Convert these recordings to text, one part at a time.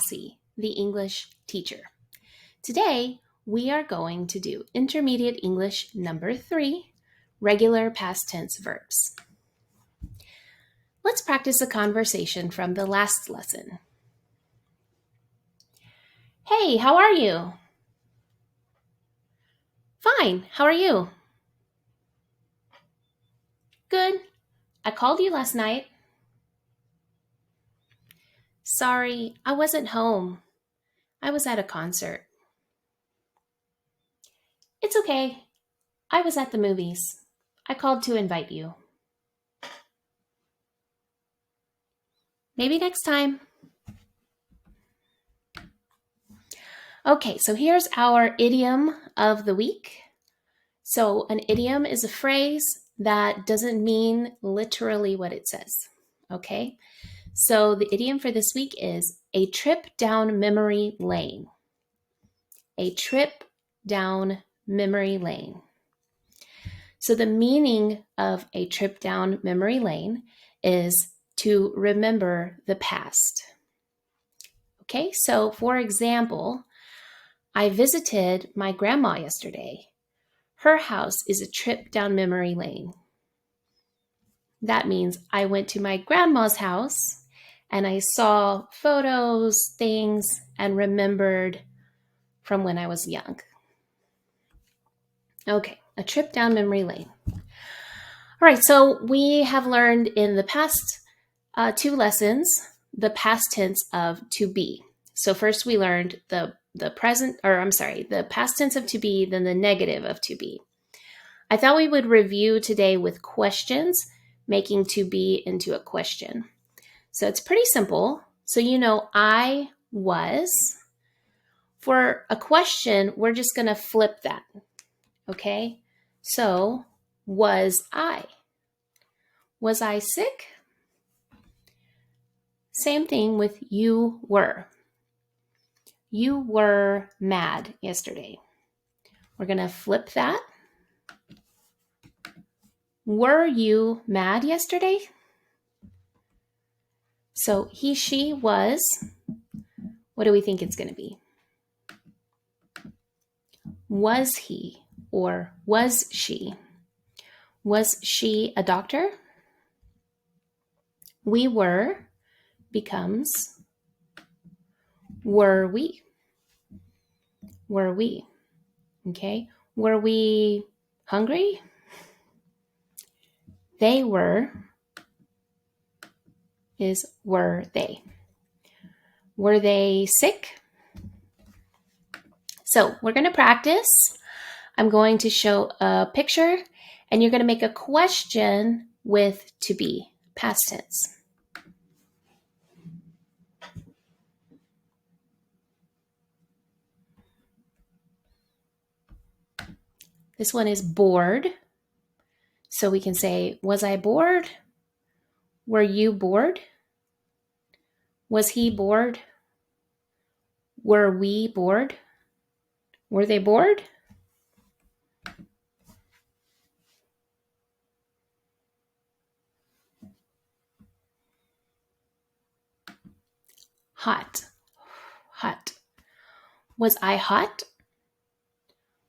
Flossie, the English teacher. Today, we are going to do Intermediate English number 3, regular past tense verbs. Let's practice a conversation from the last lesson. Hey, how are you? Fine, how are you? Good. I called you last night. Sorry, I wasn't home. I was at a concert. It's okay. I was at the movies. I called to invite you. Maybe next time. Okay, so here's our idiom of the week. So an idiom is a phrase that doesn't mean literally what it says. Okay, so the idiom for this week is a trip down memory lane. A trip down memory lane. So the meaning of a trip down memory lane is to remember the past. Okay, so for example, I visited my grandma yesterday. Her house is a trip down memory lane. That means I went to my grandma's house and I saw photos, things, and remembered from when I was young. Okay, a trip down memory lane. All right, so we have learned in the past 2 lessons the past tense of to be. So first we learned the past tense of to be, then the negative of to be. I thought we would review today with questions, making to be into a question. So it's pretty simple. So I was. For a question, we're just going to flip that. Okay? So, was I? Was I sick? Same thing with you were. You were mad yesterday. We're going to flip that. Were you mad yesterday? So he, she, was. What do we think it's going to be? Was he or was she? Was she a doctor? We were becomes were we. Were we? Okay. Were we hungry? They were is were they. Were they sick? So we're going to practice. I'm going to show a picture and you're going to make a question with to be, past tense. This one is bored. So we can say, was I bored? Were you bored? Was he bored? Were we bored? Were they bored? Hot. Hot. Was I hot?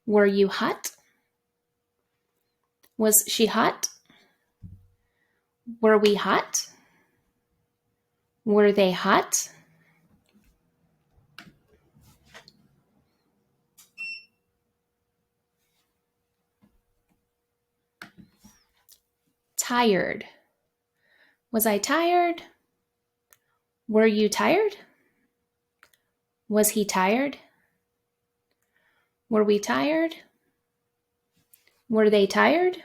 Were you hot? Was she hot? Were we hot? Were they hot? Tired. Was I tired? Were you tired? Was he tired? Were we tired? Were they tired?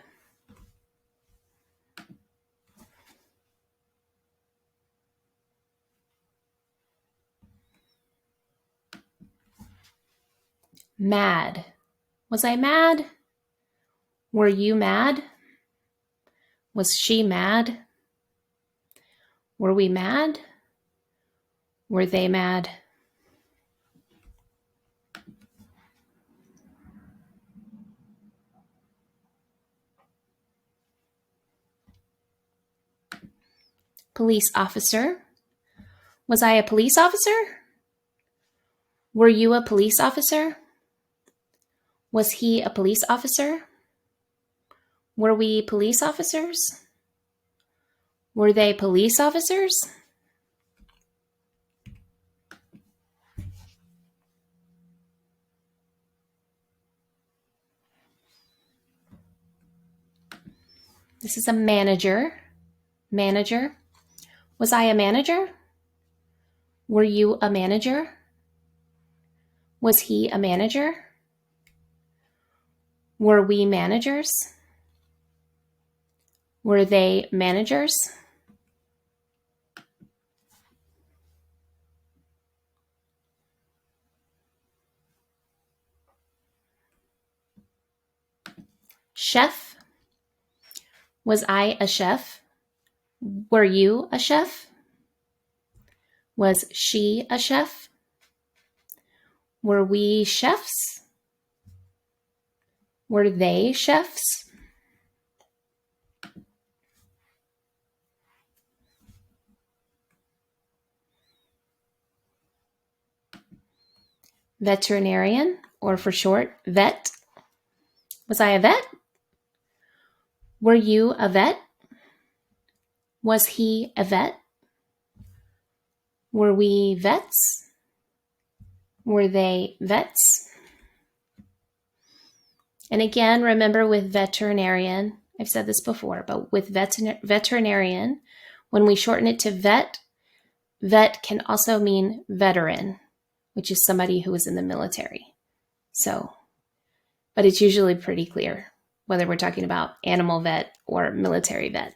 Mad. Was I mad? Were you mad? Was she mad? Were we mad? Were they mad? Police officer. Was I a police officer? Were you a police officer? Was he a police officer? Were we police officers? Were they police officers? This is a manager. Manager. Was I a manager? Were you a manager? Was he a manager? Were we managers? Were they managers? Chef. Was I a chef? Were you a chef? Was she a chef? Were we chefs? Were they chefs? Veterinarian, or for short, vet. Was I a vet? Were you a vet? Was he a vet? Were we vets? Were they vets? And again, remember with veterinarian, I've said this before, but with veterinarian, when we shorten it to vet, vet can also mean veteran, which is somebody who was in the military. So, but it's usually pretty clear whether we're talking about animal vet or military vet.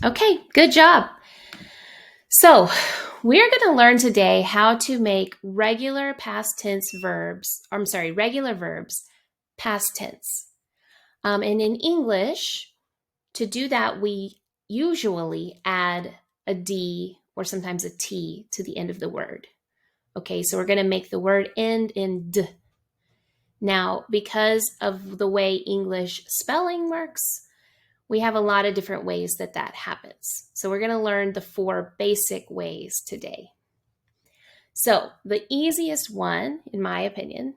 Okay, good job. So we're going to learn today how to make regular verbs past tense. And in English, to do that, we usually add a D or sometimes a T to the end of the word. Okay, so we're going to make the word end in D. Now, because of the way English spelling works, we have a lot of different ways that happens. So we're going to learn the 4 basic ways today. So the easiest one, in my opinion,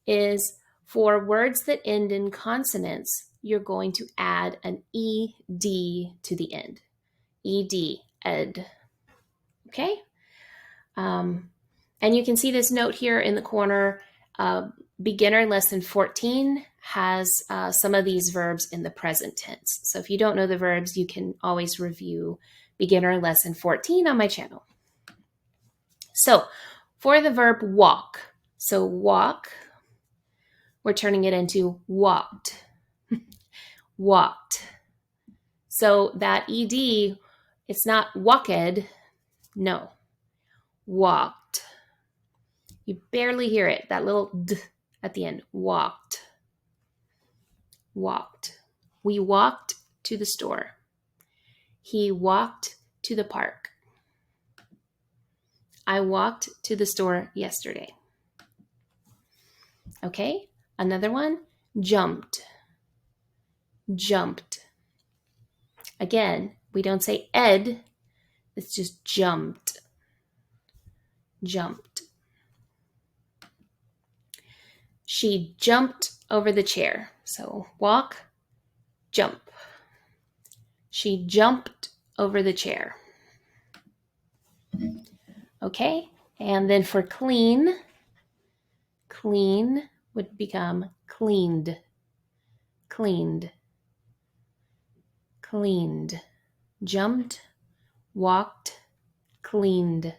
is for words that end in consonants, you're going to add an ED to the end. ED, ed. Okay? And you can see this note here in the corner. Beginner lesson 14 has some of these verbs in the present tense. So if you don't know the verbs, you can always review beginner lesson 14 on my channel. So for the verb walk, so walk, we're turning it into walked. Walked. So that ED, it's not walked, no, walked. You barely hear it, that little D at the end, walked. Walked. We walked to the store. He walked to the park. I walked to the store yesterday. Okay, another one, jumped. Jumped. Again, we don't say ed, it's just jumped. Jumped. She jumped over the chair. So walk, jump. She jumped over the chair. Okay, and then for clean, clean would become cleaned. Cleaned. Cleaned. Jumped, walked, cleaned.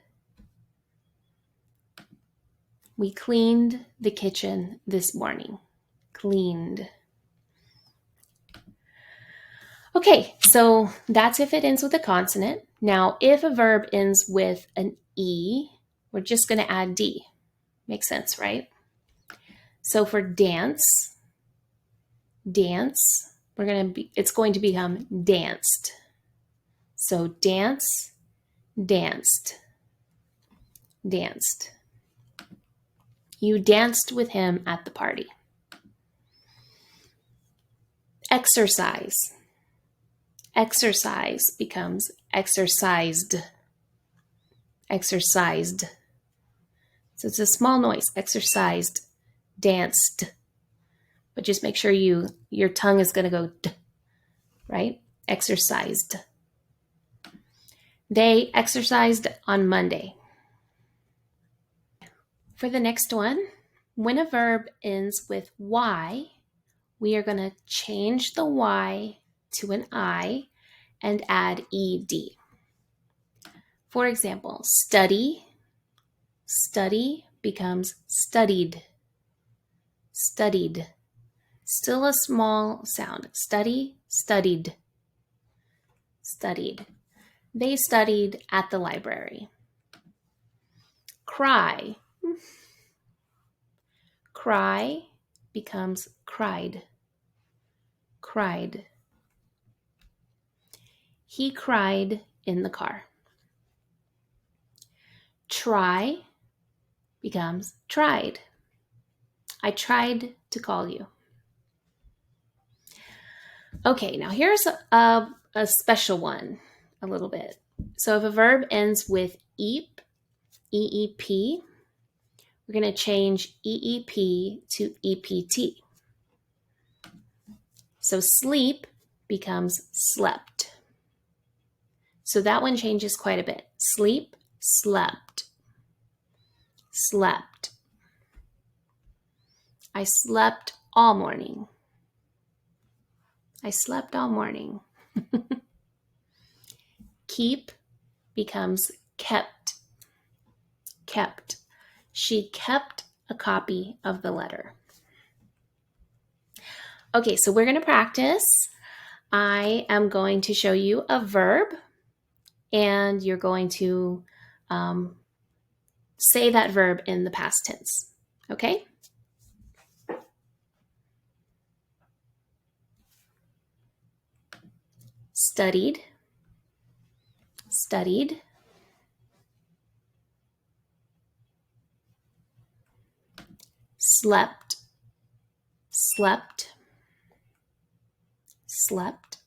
We cleaned the kitchen this morning. Cleaned. Okay, so that's if it ends with a consonant. Now, if a verb ends with an E, we're just going to add D. Makes sense, right? So for dance, dance, it's going to become danced. So dance, danced, danced. You danced with him at the party. Exercise. Exercise becomes exercised. Exercised. So it's a small noise. Exercised, danced. But just make sure your tongue is going to go d, right? Exercised. They exercised on Monday. For the next one, when a verb ends with Y, we are going to change the Y to an I and add ED. For example, study, study becomes studied, studied. Still a small sound. Study, studied, studied. They studied at the library. Cry. Cry becomes cried, cried. He cried in the car. Try becomes tried. I tried to call you. Okay, now here's a special one a little bit. So if a verb ends with eep, EEP, we're going to change EEP to EPT. So sleep becomes slept. So that one changes quite a bit. Sleep, slept, slept. I slept all morning. I slept all morning. Keep becomes kept, kept. She kept a copy of the letter. Okay, so we're going to practice. I am going to show you a verb, and you're going to say that verb in the past tense. Okay? Studied, studied. Slept, slept, slept.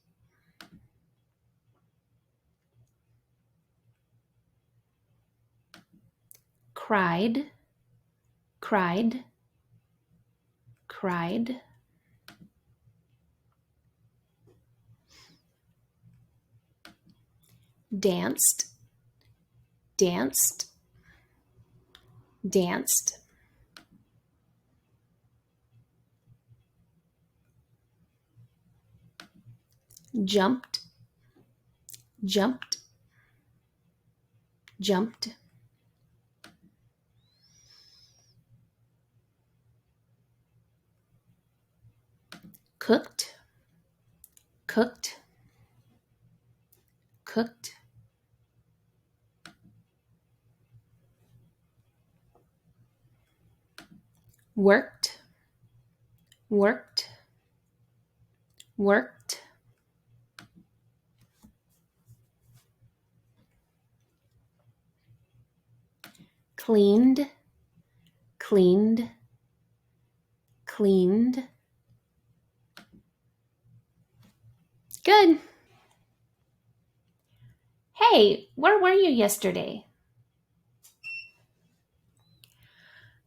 Cried, cried, cried. Danced, danced, danced. Jumped, jumped, jumped. Cooked, cooked, cooked. Worked, worked, worked. Cleaned, cleaned, cleaned. Good. Hey, where were you yesterday?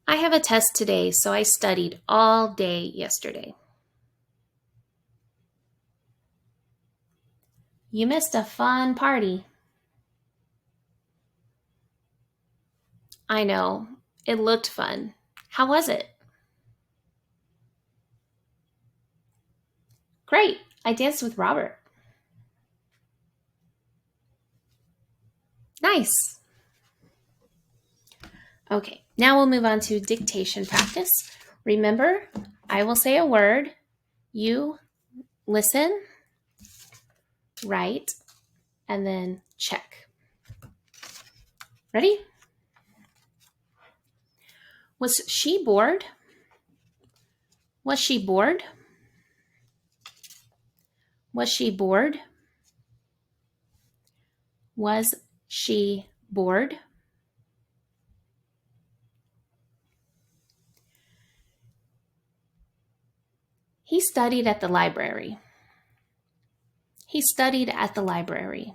I have a test today, so I studied all day yesterday. You missed a fun party. I know. It looked fun. How was it? Great. I danced with Robert. Nice. Okay, now we'll move on to dictation practice. Remember, I will say a word. You listen, write, and then check. Ready? Was she bored? Was she bored? Was she bored? Was she bored? He studied at the library. He studied at the library.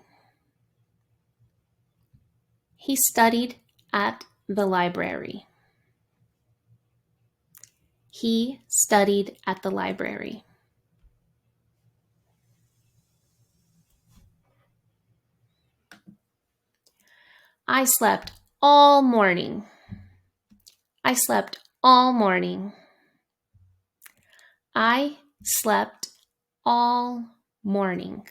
He studied at the library. He studied at the library. I slept all morning. I slept all morning. I slept all morning.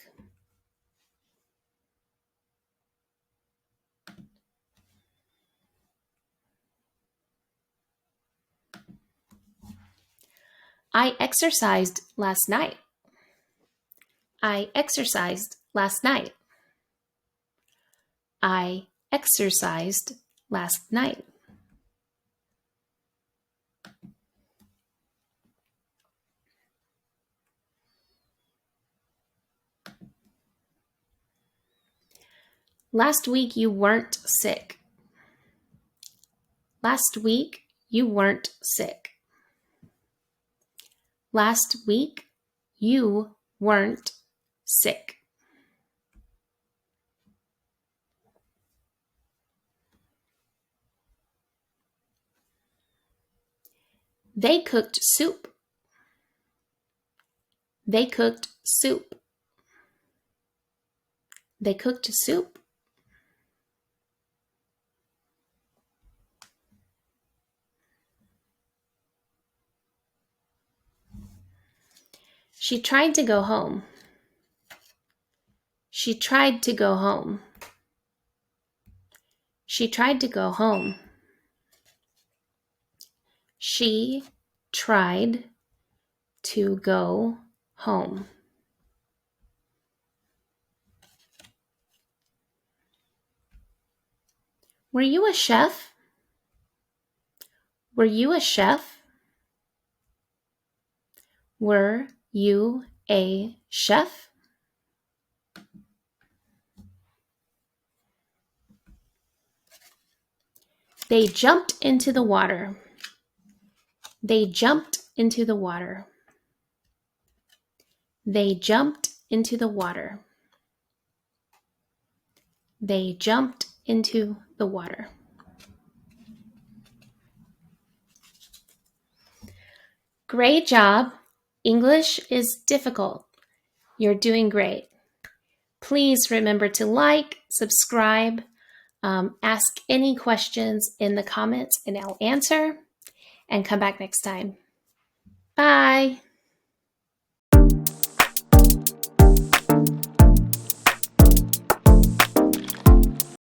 I exercised last night. I exercised last night. I exercised last night. Last week you weren't sick. Last week you weren't sick. Last week you weren't sick. They cooked soup. They cooked soup. They cooked soup. She tried to go home. She tried to go home. She tried to go home. She tried to go home. Were you a chef? Were you a chef? Were you a chef? They jumped into the water. They jumped into the water. They jumped into the water. They jumped into the water. Great job. English is difficult. You're doing great. Please remember to like, subscribe, ask any questions in the comments and I'll answer, and come back next time. Bye.